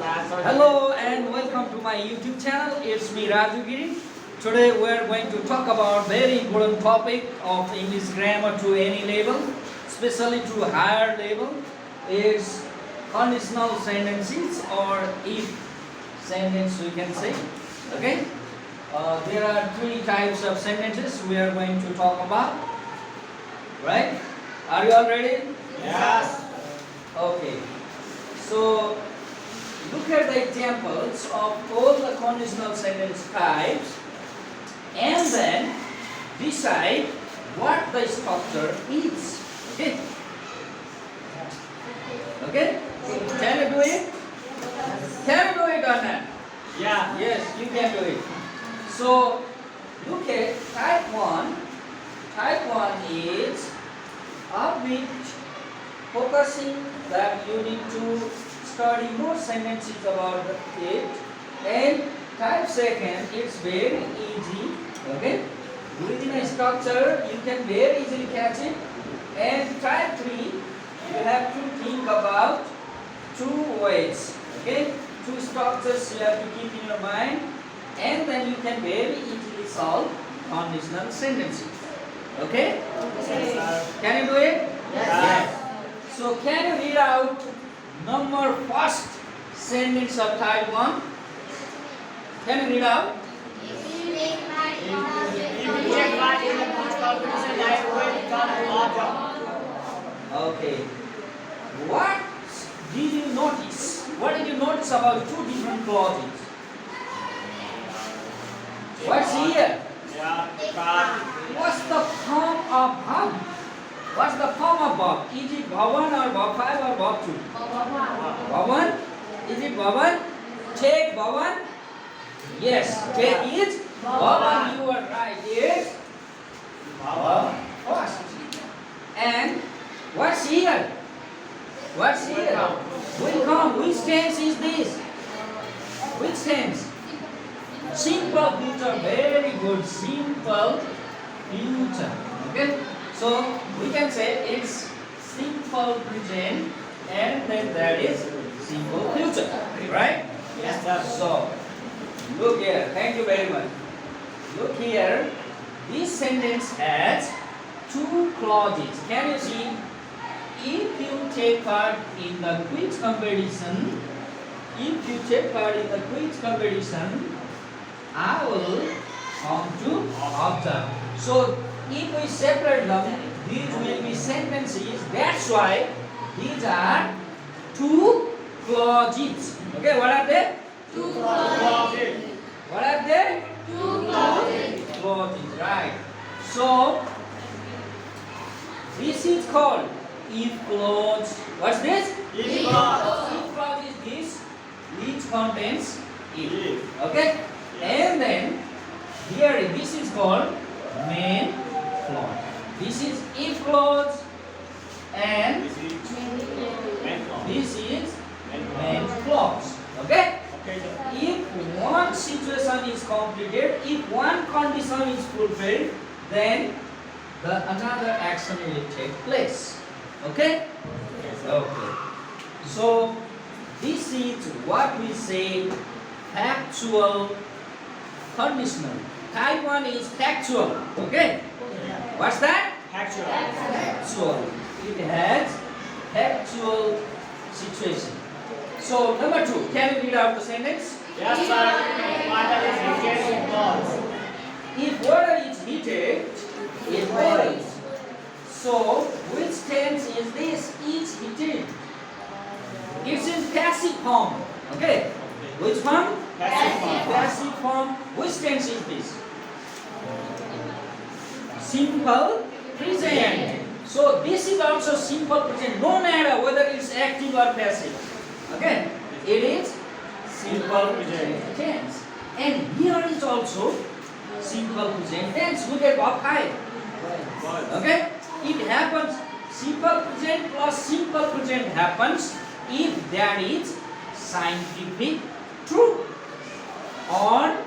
Hello and welcome to my YouTube channel. It's me Rajugiri. Today we are going to talk about very important topic of English grammar to any level, especially to higher level. It's conditional sentences or if sentence we can say. Okay. There are three types of sentences we are going to talk about. Right? Are you all ready? Yes. Okay. So look at the examples of all the conditional sentence types and then decide what the structure is. Okay? Okay? Can you do it? Can you do it or not? Yeah. Yes, you can do it. So look at type 1. Type 1 is of which focusing that you need to study more sentences about it, and type 2 it's very easy. Okay, within a structure you can very easily catch it, and type 3 you have to think about two ways. Okay, two structures you have to keep in your mind, and then you can very easily solve conditional sentences. Okay? Can you do it? Yes. So can you read out number first sentence of type 1? Can you read out? If you take part in the quiz competition, I will become a lawyer. Okay. What did you notice? What did you notice about two different clauses? What's here? Yeah. What's the form of verb? What's the form of verb? Is it verb 1 or verb 5 or verb 2? Verb 1? Is it verb 1? Take verb 1? Yes, take is verb 1. You are right. It's verb first. And what's here? What's here? Will come. Which tense is this? Which tense? Simple future. Very good. Simple future. Okay? So we can say it's simple present and then that is simple future. Right? Yes, sir. So look here. Thank you very much. Look here. This sentence has two clauses. Can you see? If you take part in the quiz competition, I will come to observe. So if we separate them, these will be sentences. That's why these are two clauses. Okay, what are they? Two clauses. What are they? Two clauses. Clauses, right. So this is called if clause. What's this? If clause. If clause is this which contains if. If. Okay? And then here this is called main clause. This is if clause and This is main clause. this is Main main clause. clause. Okay? Okay, sir. If one situation is completed, if one condition is fulfilled, then the another action will take place. Okay? Okay. So this is what we say factual conditional. Type 1 is factual. Okay? What's that? Actual. Factual. It has factual situation. So number 2, can you read out the sentence? Yes, sir. Water is heated in balls. If water is heated, it boils. So which tense is this? Is heated. It's in passive form. Okay? Which form? Passive form. Passive form. Which tense is this? Simple present. So this is also simple present. No matter whether it's active or passive. Okay? It is simple present tense. And here is also simple present tense. Look at verb 5. Okay? It happens. Simple present plus simple present happens if there is scientific truth or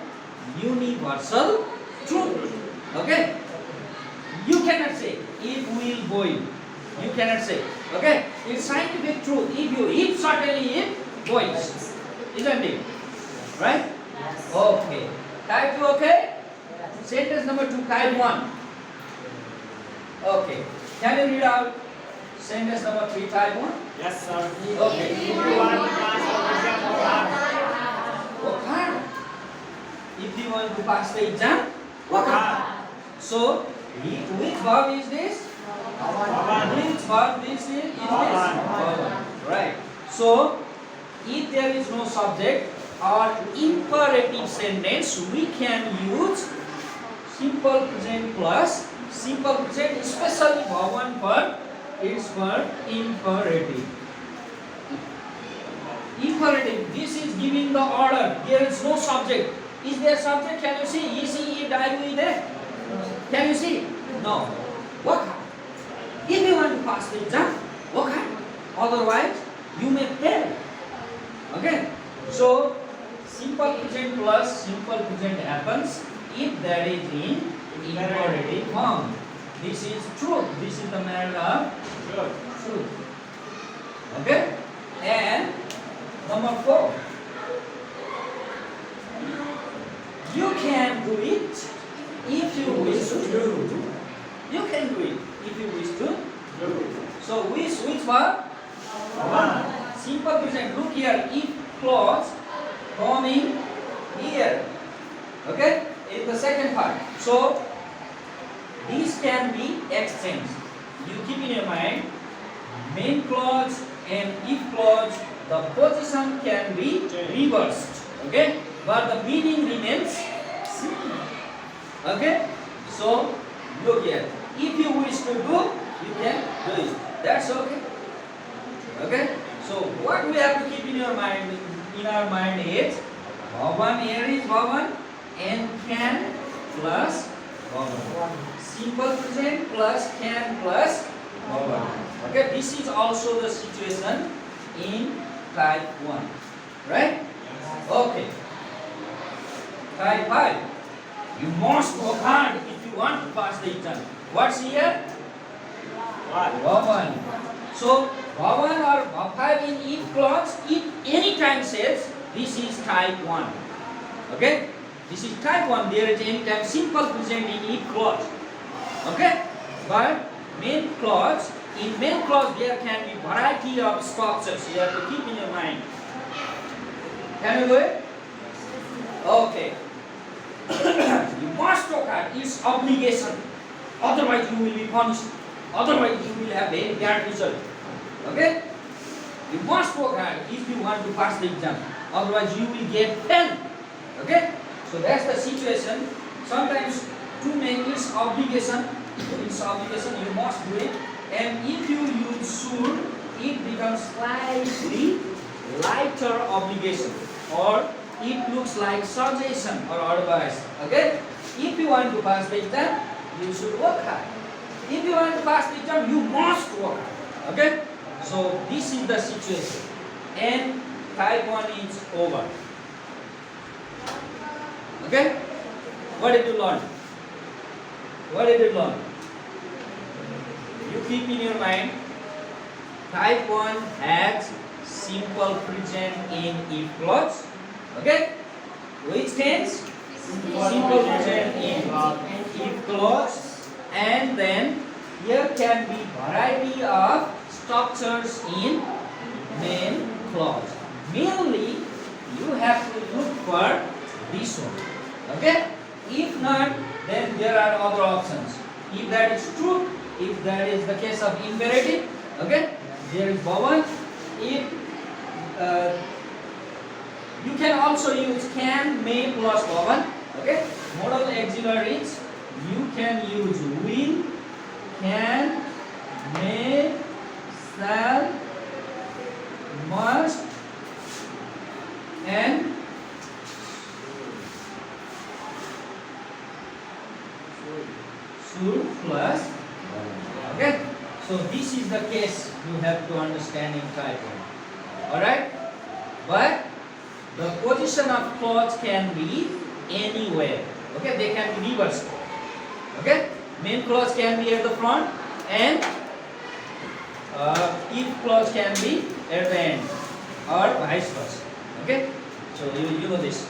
universal truth. Okay? You cannot say if will boil. You cannot say. Okay? It's scientific truth. If you eat, certainly it boils. isn't it? Right? Okay. Type 2, okay? Sentence number 2, type 1. Okay. Can you read out sentence number 3, type 1? Yes, sir. Okay. If you want to pass the exam, work hard. Work hard. If you want to pass the exam, Work hard. so, which verb is this? Bhavan. Which verb this is? Bhavan. Bhavan. Right. So, if there is no subject or imperative sentence, we can use simple present plus simple present, especially Bhavan for it's for imperative. Imperative. This is giving the order. There is no subject. Is there subject? Can you see? Is he, is there? Can you see? No. Work hard. If you want to pass the exam, work hard. Otherwise, you may fail. Okay? So, simple present plus simple present happens if that is in imperative form. This is truth. This is the matter of truth. Okay? And number 4. You can do it if you wish to. You can do it if you wish to. So which verb? Simple present. Look here. If clause coming here. Okay? In the second part. So these can be exchanged. You keep in your mind main clause and if clause, the position can be reversed. Okay? But the meaning remains same. Okay? So look here. If you wish to do, you can do it. That's okay. Okay? So what we have to keep in our mind is Bhavan, here is Bhavan and can plus Bhavan. Simple present plus can plus Bhavan. Okay, this is also the situation in type 1. Right? Okay. Type 5. You must work hard if you want to pass the exam. What's here? Bhavan. So, Bhavan or Bhavan in if clause, if any time says, this is type 1. Okay? This is type 1. There is any time simple present in if clause. Okay? But main clause, in main clause there can be variety of structures. You have to keep in your mind. Can you do it? Okay. You must work hard. It's obligation. Otherwise you will be punished. Otherwise you will have very bad result. Okay? You must work hard if you want to pass the exam. Otherwise you will get failed. Okay? So that's the situation. Sometimes too many is obligation. It's obligation, you must do it. And if you use should, it becomes slightly lighter obligation. Or it looks like suggestion or advice. Okay? If you want to pass the exam, you should work hard. If you want to pass the exam, you must work hard. Okay? So this is the situation. And type 1 is over. Okay? What did you learn? What did you learn? You keep in your mind, type 1 has simple present in if clause. Okay? Which tense? Simple present in if clause. And then here can be variety of structures in main clause. Mainly, you have to look for this one. Okay? If not, then there are other options. If that is true, if that is the case of imperative, okay, there is Bhavan. If you can also use can, may plus Bhavan. Okay, modal auxiliaries. You can use will, can, may, shall, must, and should plus. Okay, so this is the case you have to understand in type 1. Alright, but the position of clause can be anywhere. Okay, they can be reversed. Okay, main clause can be at the front and if clause can be at the end or vice versa. Okay, So you know this.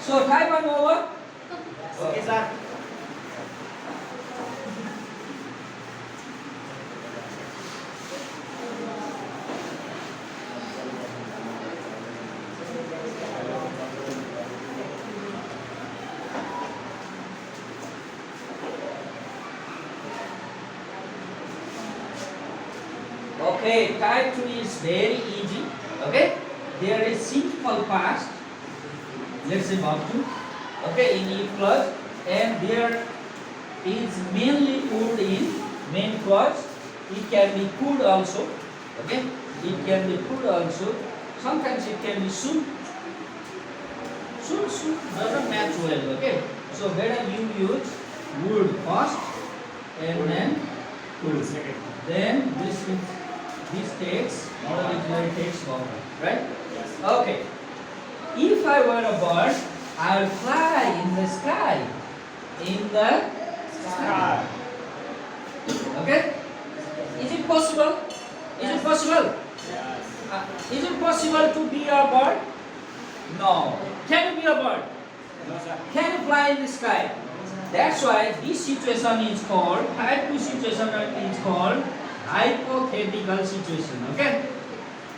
So type 1 over. Okay, sir. Okay, type 2 is very easy. Okay, there is simple past. Let's say verb 2. Okay, in if clause, and there is mainly would in main clause. It can be could also. Okay, it can be could also. Sometimes it can be should. Should doesn't match well. Okay, so better you use would first and then could. Then this takes modal auxiliary takes longer, right? Okay. If I were a bird, I will fly in the sky. In the sky. Okay? Is it possible? Is it possible? Is it possible to be a bird? No. Can you be a bird? No, sir. Can you fly in the sky? That's why this situation is called, type 2 situation is called hypothetical situation. Okay?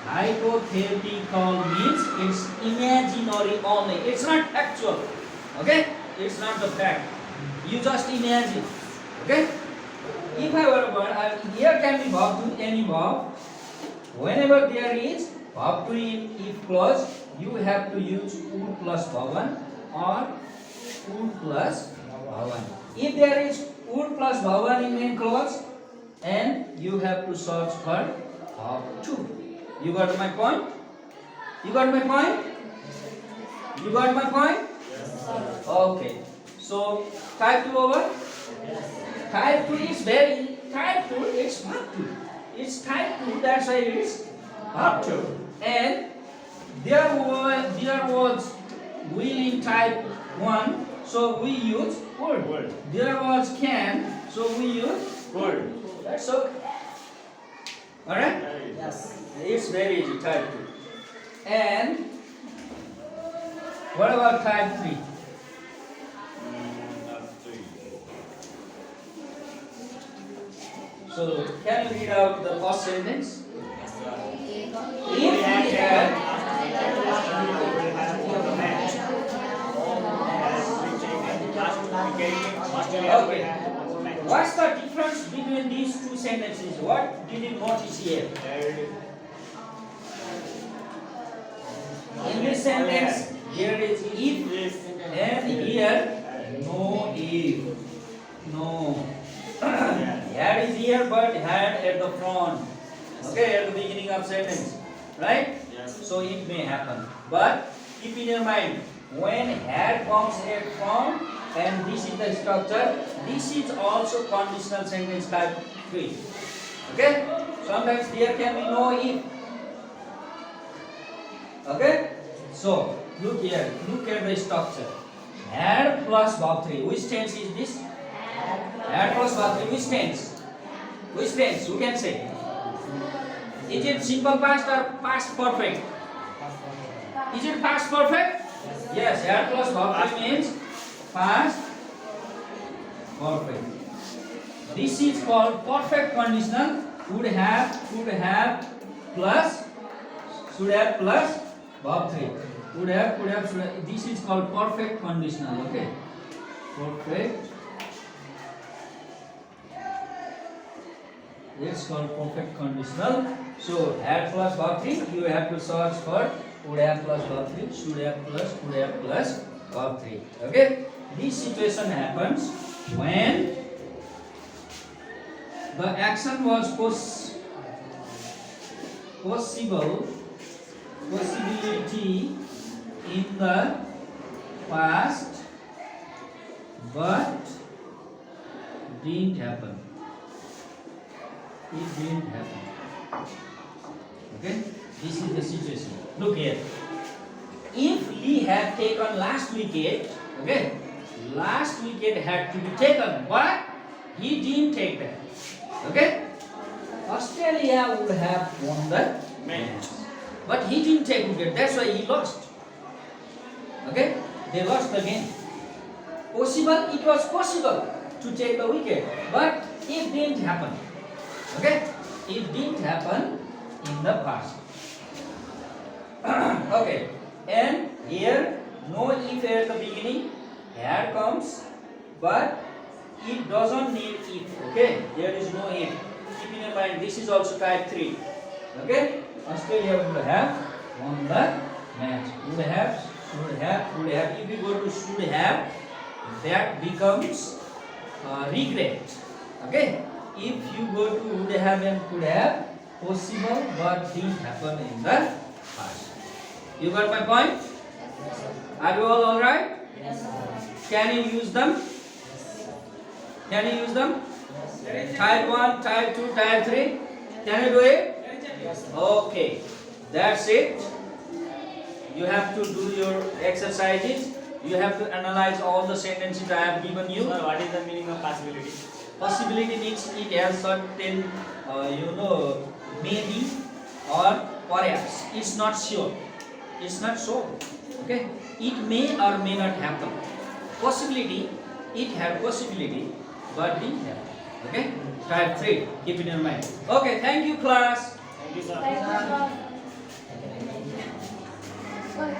Hypothetical means it's imaginary only. It's not actual. Okay? It's not the fact. You just imagine. Okay? If I were a bird, here can be verb to any verb. Whenever there is verb to in if clause, you have to use would plus bhavan or would plus bhavan. If there is would plus bhavan in main clause, and you have to search for verb to. You got my point? You got my point? You got my point? Yes. Okay. So type 2 over. Type 2 is very type 2. It's verb 2. It's type 2. That's why it is verb 2. And there was will in type 1. So we use would. There was can. So we use Would. that's okay. Alright? Yes. It's very easy, type 2. And what about type 3? So can you read out the first sentence? If we had okay. What's the difference between these two sentences? What did you notice here? In this sentence, there is if, and here, no if. No. Had is here, but had at the front. Okay, at the beginning of sentence. Right? Yes. So it may happen. But keep in your mind, when had comes at front, and this is the structure, this is also conditional sentence type 3. Okay? Sometimes there can be no if. Okay? So, look here. Look at the structure. Had plus verb 3. Which tense is this? Had plus verb 3. Which tense? Which tense? You can say. Is it simple past or past perfect? Is it past perfect? Yes. Had plus verb 3 means past perfect. This is called perfect conditional. Would have, could have, plus, should have plus verb 3. Would have, could have, should have. This is called perfect conditional. Okay. Perfect. It's called perfect conditional. So had plus verb 3, you have to search for would have plus verb 3, should have plus, could have plus verb 3. Okay. This situation happens when the action was possibility in the past but didn't happen. It didn't happen. Okay? This is the situation. Look here. If Lee had taken last wicket, Okay, last wicket had to be taken, but he didn't take that. Okay, Australia would have won the match, but he didn't take wicket. That's why he lost. Okay, they lost the game. Possible, it was possible to take the wicket, but it didn't happen. Okay, it didn't happen in the past. Okay, and here no if at the beginning. Here comes, but it doesn't need if. Okay, there is no if. Keep in mind, this is also type 3. Okay, Australia would have won the match. Would have, should have, would have. If you go to should have, that becomes regret. Okay, if you go to would have and could have, possible but didn't happen in the past. You got my point? Are you all alright? Can you use them? Can you use them? Type 1, type 2, type 3. Can you do it? Okay, that's it. You have to do your exercises. You have to analyze all the sentences I have given you. Sir, what is the meaning of possibility? Possibility means it has certain, maybe or perhaps. It's not sure. It's not sure. Okay, it may or may not happen. Possibility, it had possibility, but didn't happen. Okay, type 3. Keep it in mind. Okay, thank you, class. Thank you, sir. Thank you, sir.